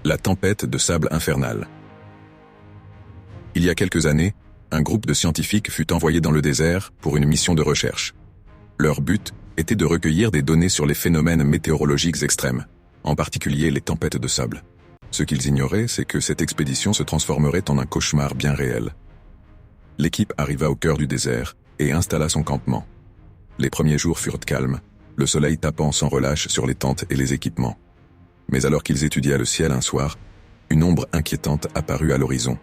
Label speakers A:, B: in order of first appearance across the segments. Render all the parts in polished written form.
A: La tempête de sable infernale. Il y a quelques années, un groupe de scientifiques fut envoyé dans le désert pour une mission de recherche. Leur but était de recueillir des données sur les phénomènes météorologiques extrêmes, en particulier les tempêtes de sable. Ce qu'ils ignoraient, c'est que cette expédition se transformerait en un cauchemar bien réel. L'équipe arriva au cœur du désert et installa son campement. Les premiers jours furent calmes, le soleil tapant sans relâche sur les tentes et les équipements. Mais alors qu'ils étudiaient le ciel un soir, une ombre inquiétante apparut à l'horizon.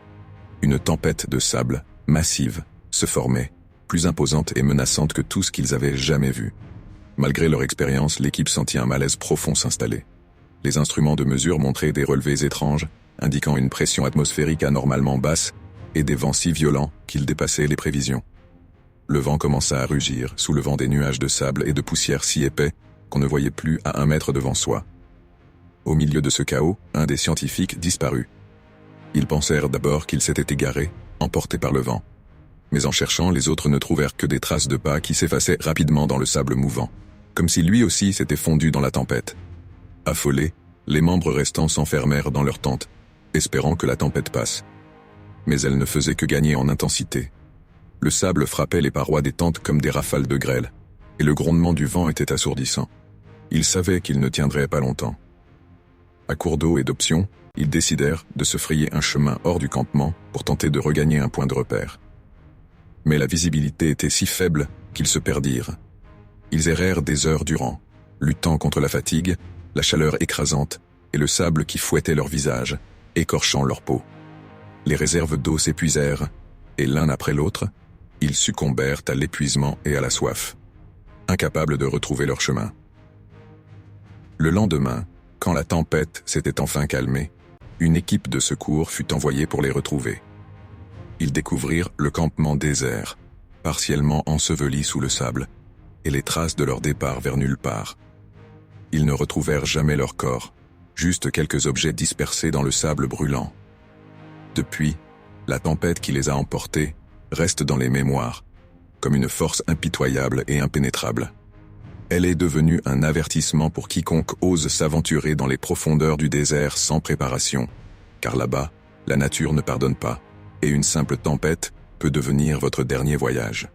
A: Une tempête de sable, massive, se formait, plus imposante et menaçante que tout ce qu'ils avaient jamais vu. Malgré leur expérience, l'équipe sentit un malaise profond s'installer. Les instruments de mesure montraient des relevés étranges, indiquant une pression atmosphérique anormalement basse et des vents si violents qu'ils dépassaient les prévisions. Le vent commença à rugir, soulevant des nuages de sable et de poussière si épais qu'on ne voyait plus à 1 mètre devant soi. Au milieu de ce chaos, un des scientifiques disparut. Ils pensèrent d'abord qu'il s'était égaré, emporté par le vent. Mais en cherchant, les autres ne trouvèrent que des traces de pas qui s'effaçaient rapidement dans le sable mouvant, comme si lui aussi s'était fondu dans la tempête. Affolés, les membres restants s'enfermèrent dans leur tente, espérant que la tempête passe. Mais elle ne faisait que gagner en intensité. Le sable frappait les parois des tentes comme des rafales de grêle, et le grondement du vent était assourdissant. Ils savaient qu'ils ne tiendraient pas longtemps. À court d'eau et d'options, ils décidèrent de se frayer un chemin hors du campement pour tenter de regagner un point de repère. Mais la visibilité était si faible qu'ils se perdirent. Ils errèrent des heures durant, luttant contre la fatigue, la chaleur écrasante et le sable qui fouettait leur visage, écorchant leur peau. Les réserves d'eau s'épuisèrent, et l'un après l'autre, ils succombèrent à l'épuisement et à la soif, incapables de retrouver leur chemin. Le lendemain, quand la tempête s'était enfin calmée, une équipe de secours fut envoyée pour les retrouver. Ils découvrirent le campement désert, partiellement enseveli sous le sable, et les traces de leur départ vers nulle part. Ils ne retrouvèrent jamais leur corps, juste quelques objets dispersés dans le sable brûlant. Depuis, la tempête qui les a emportés reste dans les mémoires, comme une force impitoyable et impénétrable. Elle est devenue un avertissement pour quiconque ose s'aventurer dans les profondeurs du désert sans préparation, car là-bas, la nature ne pardonne pas, et une simple tempête peut devenir votre dernier voyage.